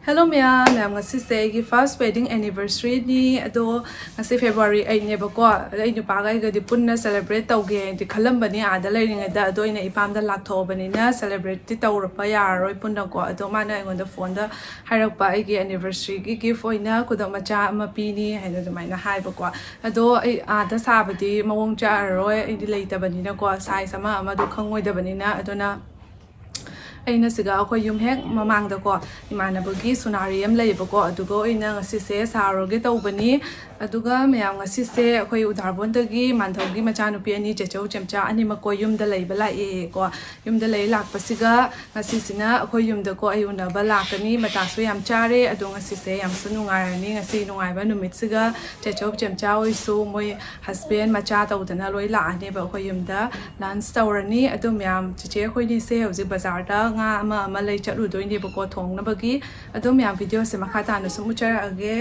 Hello ma'am, ngasi se gi first wedding anniversary ni ado ngasi February 8 ne ba ko ai nu pa ga di punna celebrate tawge di khalam bani ada lai ringa da ado ina ipam da lak tho bani na celebrate ti tawra pa ya roi punna ko ado ma na ngon da phone da hairak pa ai gi anniversary gi gift oina ku da macha ama pi ni haina da mai na hai ba ko ado ai ada sa ba di mawong cha roi ai di lai ta bani na ko size ama du khangoi da bani na ado na aina siga akhoi yum hek mamang da ko imanabagi sunari am lei ba ko adugo ina ngasi se saroge tawbani aduga mayam ngasi se akhoi udarbon dagi mandhogi macha nupi ani chechau chemcha ani makoi yum da lei bala e ko yum da lei lak pasiga ngasi sina akhoi yum da ko ayuna ba lakani mata su yam chare adu ngasi se yam su nungai ani ngasi nungai ba numit siga chechau chemcha oi su moi husband macha tawdana loi la ani ba akhoi yum da lunch tawrani adu mayam cheche akhoi ni se hoji bazar da nga ama lei chatu doi ni ba ko thong na bagi adu mayam video se makha ta na sumu chara age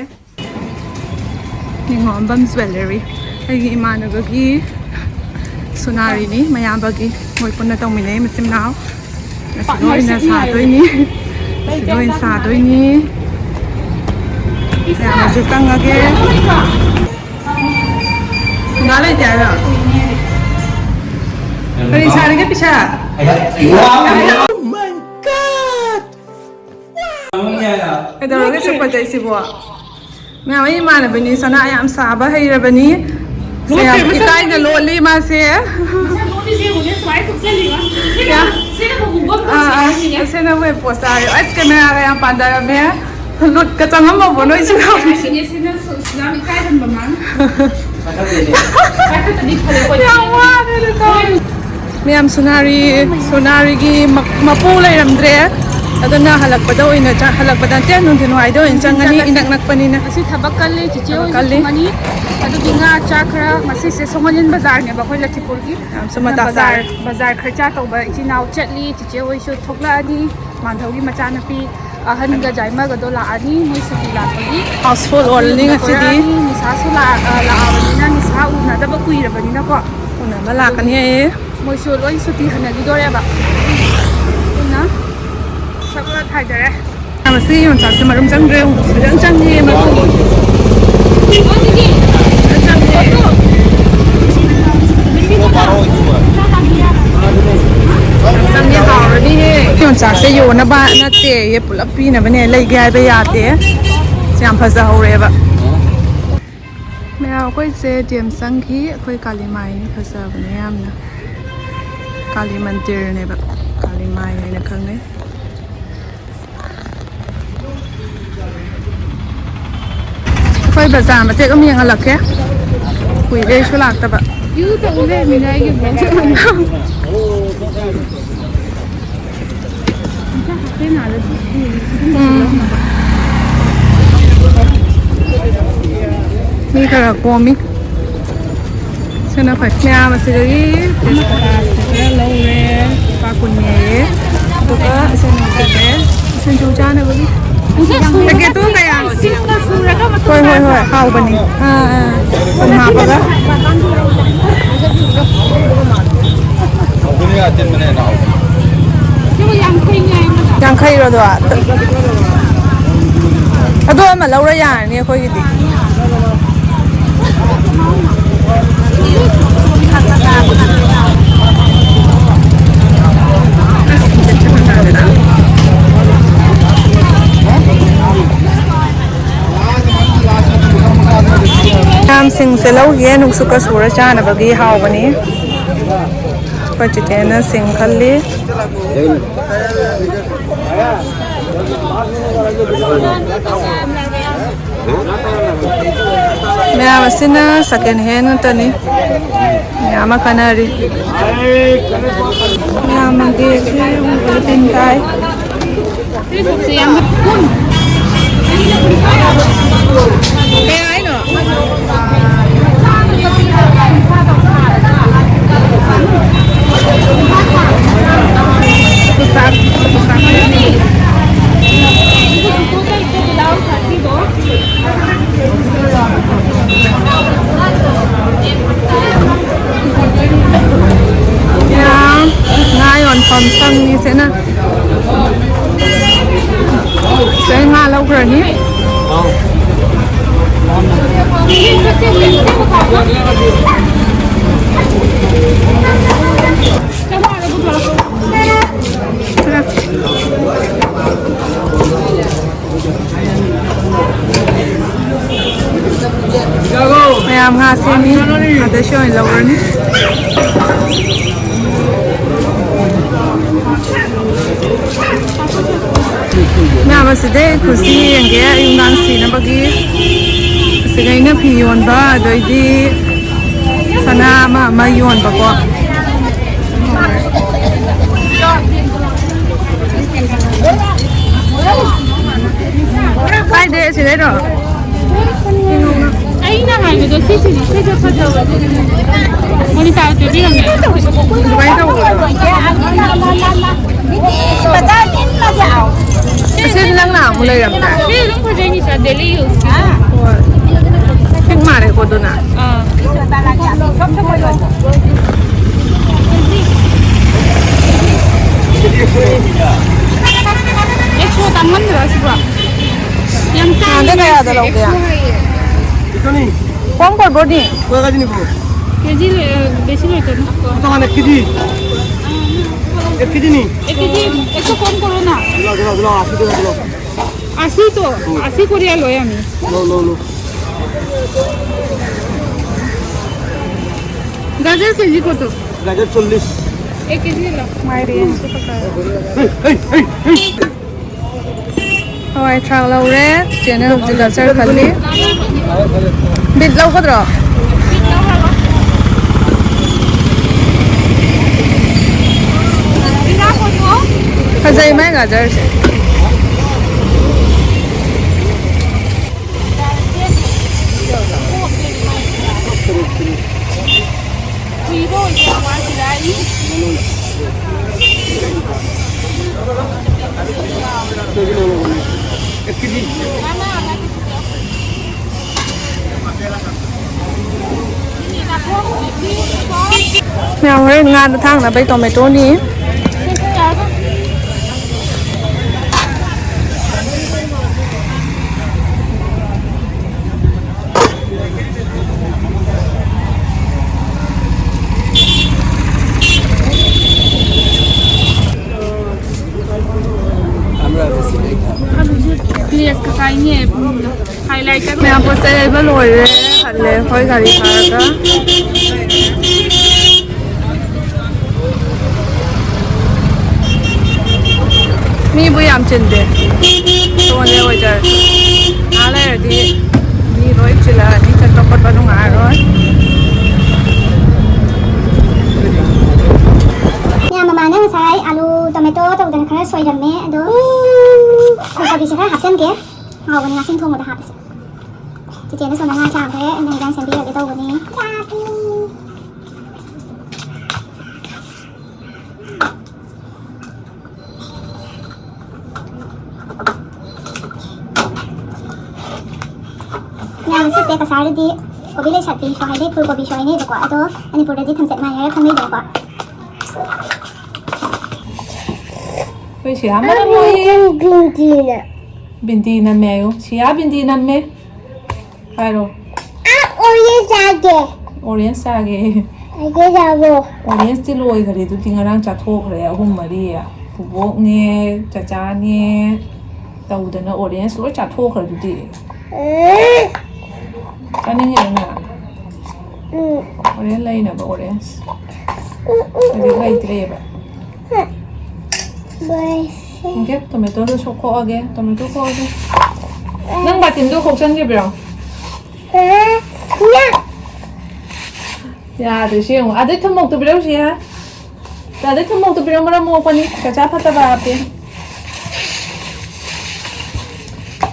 Ningom Bam Jewelry ai imanabagi sunari ni mayam bagi moi punna tong mine masim naw asigoi na sa doi ni asigoi sa doi ni ya ma se tang age na lai ja ra Kali sare ke pisha Oh my god Ito rin sa pagkay si Buwa Ngayon yung mana ba ni sana ay am saba hay ra ba ni Saya itay na loli ma siya Saya na may posaryo At kamera kaya ang pandara me Lut ka tanga mo po no isigaw Sinabi kaya kan ba man? Yawa nito Miyam sunari gi mapulay ramdre Ado na halagpada o ina halagpada tiyan nung tinuhay do insangani inaknak pa nina Kasi tabakali, chichiyo, sumani Ado di nga chakra, masi se songalin bazar niya ba ko'y latipulgi Sumatasar Bazar kharcha to ba itinaw chatli, chichiyo isu thokla ani Mandhawgi machanapi ahan ga jaima ga do laani moi suti lapagi Houseful all ni nga sidi Nisa su laawani na nisa una daba kuirabani na ko Una malakan niya eh Moi su loy suti hanagi do ba Una Sakura thai dare Masi yung sa marum sang rew Sang ni marum Sang ni hao rồi đi Yung sa se yo na ba na te ye pulap pi na ba ne lai gai ba ya te Siam phasa ho re ba Mèo koi se tiam sang khi koi kali mai ni phasa ba ne yam na Kali mandir ne ba Kali mai ne na khang ne Koi bazar ma te ko mi ang alak ke Kui de shu lak ta ba Yu ta ule mi na yu mo Ni kara komi Sana phải nhà mà sẽ đi lâu re pa kun ye to ka sana ke sen chu cha na bagi cái tu kaya hoi hoi hoi hao bani con ma pa da yang khai rồi đó ado mà lâu rồi ya ni khoi ki Nam sing se lâu ye nung suka sura cha na bagi hao bani Pachitena sing khalli Mea masina second hand tani Mea makanari Mea magi ulitin kai Mea ay no Pusat Ngayon, pamsang ni Sena. Saya ngalah ꯂꯧꯈ꯭ꯔꯅꯤ ꯃꯌꯥꯝ ꯉꯥ ꯁꯦꯝꯃꯤ ꯑꯗꯩꯁꯨ ꯑꯣꯏꯅ ꯂꯧꯔꯅꯤ ꯃꯌꯥꯝ ꯑꯁꯤꯗꯩ ꯈꯨꯁꯤ ꯌꯦꯡꯒꯦ ꯑꯌꯨꯛ ꯅꯨꯡꯗꯥꯡ ꯁꯤꯅꯕꯒꯤ ꯑꯁꯤꯗ ꯑꯩꯅ ꯐꯤ ꯌꯣꯟꯕ ꯑꯗꯩꯗꯤ ꯁꯅꯥ ꯑꯃ ꯌꯣꯟꯕꯀꯣ ꯀꯥꯏꯗꯦ ꯁꯤꯗꯩꯔꯣ ꯑꯩꯅ ꯍꯥꯏꯕꯗꯣ ꯁꯤꯁꯤꯅꯤ ꯁꯤꯁꯨ ꯐꯖꯕ ꯃꯣꯅꯤꯇꯥ ꯄꯤꯕꯤꯔꯝꯃꯦ ꯑꯗꯨꯃꯥꯏꯅ ꯇꯧꯕ꯭ꯔꯣ ꯑꯁꯤ ꯅꯪꯅ ꯑꯃꯨꯛ ꯂꯩꯔꯝꯗꯥꯏ ꯁꯤ ꯑꯗꯨꯝ ꯐꯖꯩꯅꯤ ꯁꯥꯔ ꯗꯦꯂꯤ ꯌꯨꯁ ꯍꯣꯏ ꯄꯤꯛ ꯃꯥꯜꯂꯦꯀꯣ ꯑꯗꯨꯅ ꯑꯦꯛꯁꯣ ꯇꯥꯡꯃꯟꯗ꯭ꯔꯣ ꯁꯤꯕꯣ ꯌꯥꯝ ꯅꯍꯥꯟꯗ ꯀꯌꯥꯗ ꯂꯧꯒꯦ কম করবো নি কয় কেজি নিব কেজি বেশি লইতো না তখন 1 কেজি 1 কেজি নি কেজি একটু কম করো না দিলাও 80 টাকা দিলাও 80 তো 80 করিয়া লই আমি লো গাজর কেজি কত গাজর 40 1 কেজি লো मायरेन হেই हवाई थ्राक लौरे चेने हौजिक गाजर खल्ली बिट लौगद्रो फजै माय गाजर से Now we're in the thang na bay tomato ni. Place का काइनी है हाइलाइटर मैं आपको से एबल हो रहे हल्ले कोई गाड़ी खाएगा मी बुई आम चिंदे तो ले हो जाए आले दी मी रोई चिला नी चट्टो पट बनूंगा रोई Mama na sai alu tomato tau dan khara soi ram me ado ko bi sa ha sen ke ha wani nga sin thong ma da ha se ti chen so na nga cha ke na dan sen bi ga tau wani yang se ka sa di ko bi le chat bi so hai de ko bi so ni de ko ado ani pur de tham set ma ya kham ni de ko Ôi chị ám nó môi Binti nằm mèo chị á binti nằm mẹ Phải rồi Orient sage Orient still lôi cái đấy tôi tin rằng chặt thô cái đấy hôm mà đi à phụ bố nghe cha nghe tàu đến nó Orient lôi chặt thô cái đấy đi cho nên như nào Orient lấy nào mà Orient cái đấy lấy thế vậy 이게 토마토를 초코하게 토마토 코하게 능 바틴도 걱정이 비려 야 드시오 아들 텀목도 비려 시야 아들 텀목도 비려 뭐라 먹거니 가자 파타 봐 앞에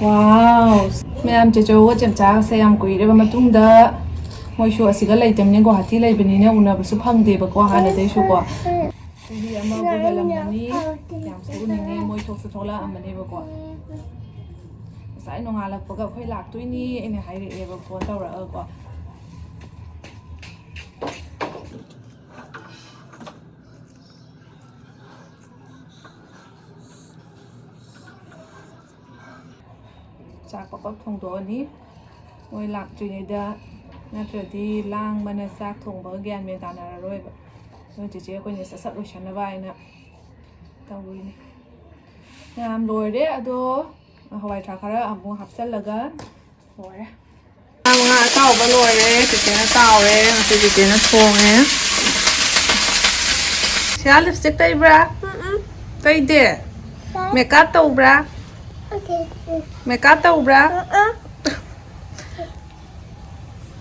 와우 매암 제조가 점자 세암 꾸이레 마뚱다 모이쇼 아시가 레이템네 고 하티 레이베니네 우나버수 팡데버고 하나데쇼고 Hindi ama buhalam ni yang sugun ni moi thok su thola amane ba ko sai no nga lak paga khoi lak tui ni ene hai re ba phone tawra ko ꯆꯥꯛ ꯄꯛ ꯊꯣꯡꯗꯣꯛꯑꯅꯤ ꯃꯣꯏ ꯂꯥꯛꯇ꯭ꯔꯤꯉꯩꯗ ꯅꯠꯇ꯭ꯔꯗꯤ ꯂꯥꯡꯕꯅ ꯆꯥꯛ ꯊꯣꯡꯕꯒ ꯒ꯭ꯌꯥꯟ ꯃꯦꯟ ꯇꯥꯅꯔꯔꯣꯏꯕ ꯑꯗꯨ ꯆꯦꯆꯦ ꯑꯩꯈꯣꯏꯅ ꯁꯠ ꯁꯠ ꯂꯣꯏꯁꯟꯅꯕ ꯍꯥꯏꯅ ꯇꯧꯔꯤꯅꯤ ꯌꯥꯝ ꯂꯣꯏꯔꯦ ꯑꯗꯣ ꯍꯋꯥꯏ ꯊꯔꯥꯛ ꯈꯔ ꯑꯃꯨꯛ ꯍꯥꯞꯆꯜꯂꯒ ꯂꯣꯏꯔꯦ ꯉꯥ ꯑꯇꯥꯎꯕ ꯂꯣꯏꯔꯦ ꯆꯦꯆꯦꯅ ꯇꯥꯎꯔꯦ ꯉꯁꯤ ꯆꯦꯆꯦꯅ ꯊꯣꯡꯉꯦ ꯁꯤꯌꯥ ꯂꯤꯞꯁꯇꯤꯛ ꯇꯩꯕ꯭ꯔꯥ ꯇꯩꯗꯦ ꯃꯦꯀꯞ ꯇꯧꯕ꯭ꯔꯥ ꯃꯦꯀꯞ ꯇꯧꯕ꯭ꯔꯥ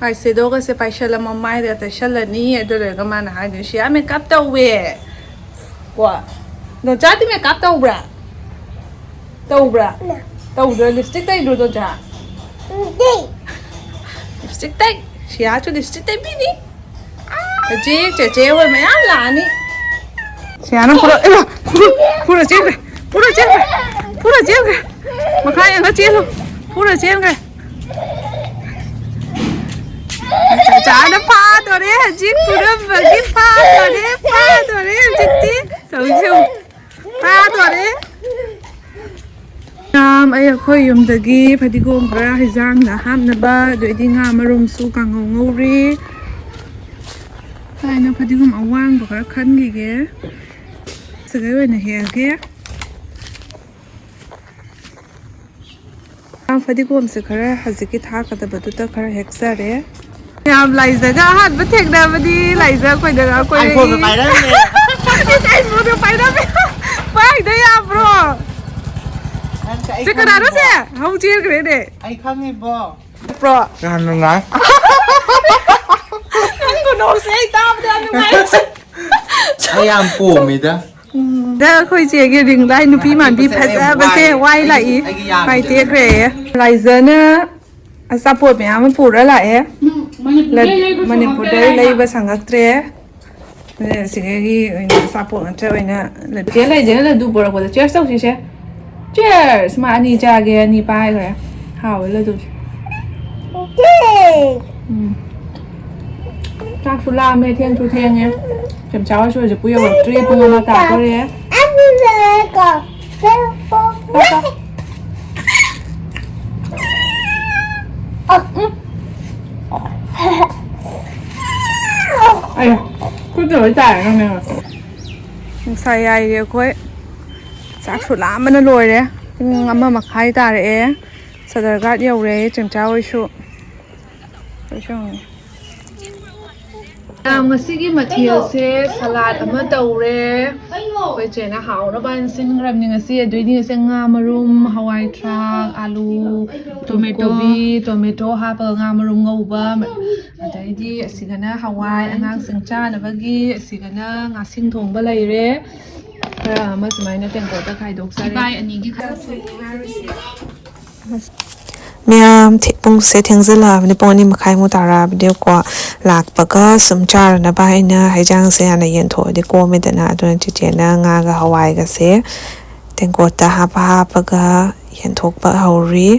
ꯑꯥꯏꯁꯦꯗꯣꯒꯁꯦ ꯄꯥꯏꯁꯜꯂꯝꯃ ꯃꯥꯏꯗ ꯇꯩꯁꯜꯂꯅꯤ ꯑꯗꯨ ꯂꯣꯏꯔꯒ ꯃꯥꯅ ꯍꯥꯏꯗꯣꯏꯅꯤ ꯁꯤꯌꯥ ꯃꯦꯀꯞ ꯇꯧꯋꯦ ꯀꯣ ꯅꯣꯆꯥꯗꯤ ꯃꯦꯀꯞ ꯇꯧꯕ꯭ꯔꯥ ꯇꯧꯕ꯭ꯔꯥ ꯇꯧꯗ꯭ꯔꯣ ꯂꯤꯞꯁꯇꯤꯛ ꯇꯩꯗ꯭ꯔꯣ ꯅꯣꯆꯥ ꯂꯤꯞꯁꯇꯤꯛ ꯇꯩ ꯁꯤꯌꯥꯁꯨ ꯂꯤꯞꯁꯇꯤꯛ ꯇꯩꯕꯤꯅꯤ ꯍꯧꯖꯤꯛ ꯆꯦꯆꯦ ꯍꯣꯏ ꯃꯌꯥꯝ ꯂꯥꯛꯑꯅꯤ ꯁꯤꯌꯥꯅ ꯄꯨꯔ ꯆꯦꯟꯈ꯭ꯔꯦ ꯄꯨꯔ ꯆꯦꯟꯈ꯭ꯔꯦ ꯄꯨꯔ ꯆꯦꯟꯈ꯭ꯔꯦ ꯃꯈꯥ ꯌꯦꯡꯉ ꯆꯦꯜꯂꯨ ꯄꯨꯔ ꯆꯦꯟꯈ꯭ꯔꯦ ꯆꯥꯆꯥꯅ ꯐꯥꯗꯣꯔꯦ ꯍꯧꯖꯤꯛ ꯄꯨꯔꯝꯕꯒꯤ ꯐꯥꯗꯣꯔꯦ ꯍꯧꯖꯤꯛꯇꯤ ꯇꯧꯁꯦ ꯐꯥꯗꯣꯔꯦ ꯑꯩ ꯑꯩꯈꯣꯏ ꯌꯨꯝꯗꯒꯤ ꯐꯗꯤꯒꯣꯝ ꯈꯔ ꯍꯩꯖꯥꯡꯗ ꯍꯥꯞꯅꯕ ꯑꯗꯩꯗꯤ ꯉꯥ ꯃꯔꯨꯝꯁꯨ ꯀꯥꯡꯉꯧ ꯉꯧꯔꯤ ꯍꯥꯏꯅ ꯐꯗꯤꯒꯣꯝ ꯑꯋꯥꯡꯕ ꯈꯔ ꯈꯟꯈꯤꯒꯦ ꯁꯤꯗꯩ ꯑꯣꯏꯅ ꯍꯦꯛꯑꯒꯦ ꯐꯗꯤꯒꯣꯝꯁꯦ ꯈꯔ ꯍꯧꯖꯤꯛꯀꯤ ꯊꯥꯛꯀꯗꯕꯗꯨꯗ ꯈꯔ ꯍꯦꯛꯆꯔꯦ ꯌꯥꯝ ꯂꯥꯏꯖꯒ ꯑꯍꯥꯟꯕ ꯊꯦꯡꯅꯕꯗꯤ ꯂꯥꯏꯖ ꯑꯩꯈꯣꯏꯗꯒ iPhone पायरमे ꯑꯩꯈꯣꯏ ꯄꯥꯏꯔꯝꯃꯦ ꯄꯥꯏꯗ ꯌꯥꯕ꯭ꯔꯣ ꯁꯤ ꯀꯅꯥꯅꯣ ꯁꯦ ꯍꯧ ꯆꯦꯟꯈ꯭ꯔꯦꯅꯦ ai khangibо ꯄ꯭ꯔꯣ gan nungai ꯅꯪ ꯈꯨꯅꯣꯛꯁꯦ ꯑꯩ ꯇꯥꯕꯗ ꯌꯥꯝ ꯅꯨꯡꯉꯥꯏꯔꯦ ai am pomida ꯗ ꯑꯩꯈꯣꯏ ꯆꯦꯒꯤ ꯔꯤꯡ ꯂꯥꯏꯠ ꯅꯨꯄꯤ ꯃꯥꯟꯕꯤ ꯐꯖꯕꯁꯦ ꯋꯥꯏ ꯂꯥꯛꯏ ꯋꯥꯏ ꯇꯦꯛꯈ꯭ꯔꯦ ꯂꯥꯏꯖꯅ ꯑꯆꯥꯄꯣꯠ ꯃꯌꯥꯝ ꯑꯃ ꯄꯨꯔ ꯂꯥꯛꯑꯦ ꯃꯅꯤꯄꯨꯔꯗ ꯂꯩꯕ ꯁꯪꯉꯛꯇ꯭ꯔꯦ ꯁꯤꯒꯤ ꯑꯣꯏꯅ ꯑꯆꯥꯄꯣꯠ ꯉꯥꯛꯇ ꯑꯣꯏꯅ ꯆꯦ ꯂꯩꯖꯅ ꯂꯗꯨ ꯄꯨꯔꯛꯄꯗ ꯆꯦꯔꯁ ꯇꯧꯁꯤꯁꯦ ꯆꯦꯔꯁ ꯃꯥ ꯑꯅꯤ ꯆꯥꯒꯦ ꯑꯅꯤ ꯄꯥꯏꯈ꯭ꯔꯦ ꯍꯥꯎꯋꯦ ꯂꯗꯨꯁꯦ ꯆꯥꯛꯁꯨ ꯂꯥꯝꯃꯦ ꯊꯦꯡꯁꯨ ꯊꯦꯡꯉꯦ ꯆꯝꯆꯥ ꯍꯣꯏꯁꯨ ꯍꯧꯖꯤꯛꯄꯨ ꯌꯧꯔꯛꯇ꯭ꯔꯤ ꯄꯨꯡ 1 ꯇꯥꯗꯣꯔꯦ ꯑꯩ ꯈꯨꯠꯇ ꯂꯣꯏ ꯇꯥꯔꯦ ꯅꯪꯅꯦ ꯅꯨꯡꯁꯥ ꯌꯥꯏꯔꯦ ꯑꯩꯈꯣꯏ ꯆꯥꯛꯁꯨ ꯂꯥꯝꯕꯅ ꯂꯣꯏꯔꯦ ꯄꯨꯡ 1:30 ꯇꯥꯔꯛꯑꯦ ꯁꯗꯔꯒꯥꯔꯗ ꯌꯧꯔꯦ ꯆꯝꯆꯥ ꯍꯣꯏꯁꯨ ꯉꯁꯤꯒꯤ ꯃꯊꯦꯜꯁꯦ ꯁꯂꯥꯗ ꯑꯃ ꯇꯧꯔꯦ ꯑꯩꯈꯣꯏ ꯆꯦꯅ ꯍꯥꯎꯅꯕ ꯍꯥꯏꯅ ꯁꯤꯟꯈ꯭ꯔꯕꯅꯤ ꯉꯁꯤ ꯑꯗꯨꯏꯗꯤ ꯉꯁꯤ ꯉꯥ ꯃꯔꯨꯝ ꯍꯋꯥꯏ ꯊꯔꯥꯛ ꯑꯥꯂꯨ ꯀꯣꯕꯤ ꯇꯣꯃꯦꯇꯣ ꯍꯥꯞꯄꯒ ꯉꯥ ꯃꯔꯨꯝ ꯉꯧꯕ ꯑꯗꯩꯗꯤ ꯑꯁꯤꯒꯅ ꯍꯋꯥꯏ ꯑꯉꯥꯡꯁꯤꯡ ꯆꯥꯅꯕꯒꯤ ꯑꯁꯤꯒꯅ ꯉꯥꯁꯤꯡ ꯊꯣꯡꯕ ꯂꯩꯔꯦ ꯈꯔ ꯑꯃ ꯁꯨꯃꯥꯏꯅ ꯇꯦꯡꯀꯣꯠꯇ ꯈꯥꯏꯗꯣꯛꯆꯔꯦ ꯃꯌꯥꯝ ꯄꯨꯡꯁꯦ ꯊꯦꯡꯖꯤꯜꯂꯛꯑꯕꯅꯤ ꯄꯨꯡ 2:30 ꯇꯥꯔꯛꯑꯕꯅꯤꯀꯣ ꯂꯥꯛꯄꯒ ꯁꯨꯝ ꯆꯥꯔꯅꯕ ꯍꯥꯏꯅ ꯍꯩꯖꯥꯡꯁꯦ ꯍꯥꯟꯅ ꯌꯦꯟꯊꯣꯛꯑꯗꯤ ꯀꯣꯝꯃꯦꯗꯅ ꯑꯗꯨꯅ ꯆꯤꯆꯦꯅ ꯉꯥꯒ ꯍꯋꯥꯏꯒꯁꯦ ꯇꯦꯡꯀꯣꯠꯇ ꯍꯥꯞꯄꯒ ꯌꯦꯟꯊꯣꯛꯄ ꯍꯧꯔꯤ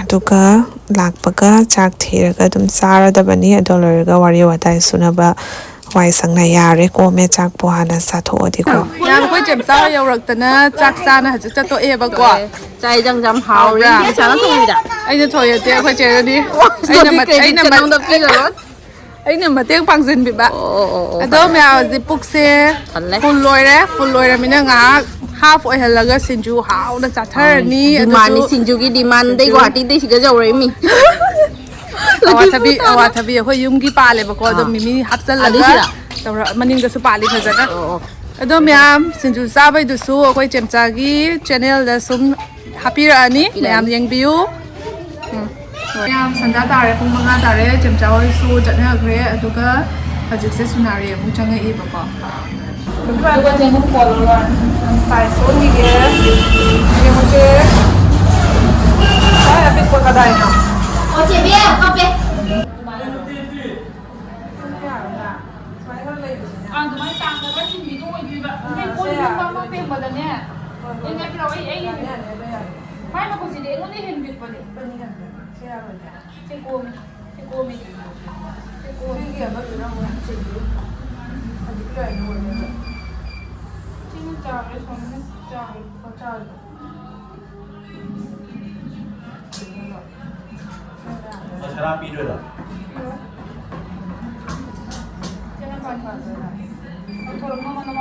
ꯑꯗꯨꯒ ꯂꯥꯛꯄꯒ ꯆꯥꯛ ꯊꯤꯔꯒ ꯑꯗꯨꯝ ꯆꯥꯔꯗꯕꯅꯤ ꯑꯗꯨ ꯂꯣꯏꯔꯒ ꯋꯥꯔꯤ ꯋꯥꯇꯥꯏ ꯁꯨꯅꯕ ꯋꯥꯏ ꯁꯪꯅ ꯌꯥꯔꯦ ꯀꯣꯝꯃꯦ ꯆꯥꯛꯄꯨ ꯍꯥꯟꯅ ꯆꯥꯊꯣꯛꯑꯗꯤꯀꯣ ꯌꯥꯝ ꯑꯩꯈꯣꯏ ꯆꯦꯝꯆꯥ ꯌꯧꯔꯛꯇꯅ ꯆꯥꯛ ꯆꯥꯅ ꯍꯧꯖꯤꯛ ꯆꯠꯇꯣꯛꯑꯦꯕꯀꯣ ꯆꯥꯛ ꯏꯟꯖꯥꯡ ꯌꯥꯝ ꯍꯥꯎꯔꯤ ꯏꯁꯥꯅ ꯊꯣꯡꯉꯤꯗ ꯑꯩꯅ ꯊꯣꯡꯉꯦ ꯑꯩꯈꯣꯏ ꯆꯦꯔꯗꯤ ꯑꯩꯅ ꯃꯇꯦꯡ ꯄꯥꯡꯁꯤꯟꯕꯤꯕ ꯑꯗꯣ ꯃꯌꯥꯝ ꯍꯧꯖꯤꯛ ꯄꯨꯛꯁꯦ ꯐꯨꯜ ꯂꯣꯏꯔꯃꯤꯅ ꯉꯥꯏꯍꯥꯛ ꯍꯥꯐ ꯑꯣꯏꯍꯜꯂꯒ ꯁꯤꯡꯖꯨ ꯍꯥꯎꯅ ꯆꯥꯊꯔꯅꯤ ꯗꯤꯃꯥꯟꯅꯤ ꯁꯤꯡꯖꯨꯒꯤ ꯗꯤꯃꯥꯟꯗꯩ ꯒꯨꯍꯥꯇꯤꯗꯩ ꯁꯤꯗ ꯌꯧꯔꯛꯏꯃꯤ ꯑꯋꯥꯊꯕꯤ ꯑꯩꯈꯣꯏ ꯌꯨꯝꯒꯤ ꯄꯥꯜꯂꯦꯕꯀꯣ ꯑꯗꯣ ꯃꯤꯃꯤ ꯍꯥꯞꯆꯜꯂꯒ ꯇꯧꯔ ꯃꯅꯤꯡꯗꯁꯨ ꯄꯥꯜꯂꯤ ꯐꯖꯅ ꯑꯗꯣ ꯃꯌꯥꯝ ꯁꯤꯡꯖꯨ ꯆꯥꯕꯩꯗꯨꯁꯨ ꯑꯩꯈꯣꯏ ꯆꯦꯝꯆꯥꯒꯤ ꯆꯦꯅꯦꯜꯗ ꯁꯨꯝ ꯍꯥꯞꯄꯤꯔꯛꯑꯅꯤ ꯃꯌꯥꯝ ꯌꯦꯡꯕꯤꯌꯨ ꯃꯌꯥꯝ ꯁꯟꯗꯥ ꯇꯥꯔꯦ ꯄꯨꯡ 5 ꯇꯥꯔꯦ ꯆꯦꯝꯆꯥ ꯍꯣꯏꯁꯨ ꯆꯠꯅꯈ꯭ꯔꯦ ꯑꯗꯨꯒ ꯍꯧꯖꯤꯛꯁꯦ ꯁꯨꯅꯥꯔꯤ ꯑꯃꯨꯛ ꯆꯪꯉꯛꯏꯕꯀꯣ ꯁꯥꯏꯖ ꯑꯣꯟꯈꯤꯒꯦ ꯌꯦꯡꯉꯨꯁꯦ ꯑꯄꯤꯛꯄ ꯀꯗꯥꯏꯅꯣ ꯑꯗꯨꯃꯥꯏꯅ ꯇꯥꯡꯗꯕ ꯆꯤꯟꯕꯤꯗꯣ ꯑꯣꯏꯗꯣꯏꯕ ꯑꯃ ꯄꯦꯡꯕꯗꯅꯦ ꯃꯥꯏ ꯃꯈꯨꯠꯁꯤꯗꯤ ꯑꯩꯉꯣꯟꯗ ꯍꯦꯟꯕꯤꯛꯄꯅꯦ ชาราปีด้วยเหรอ เจ๊น้ำก่อนก่อนเลยนะเอาตัวลงมา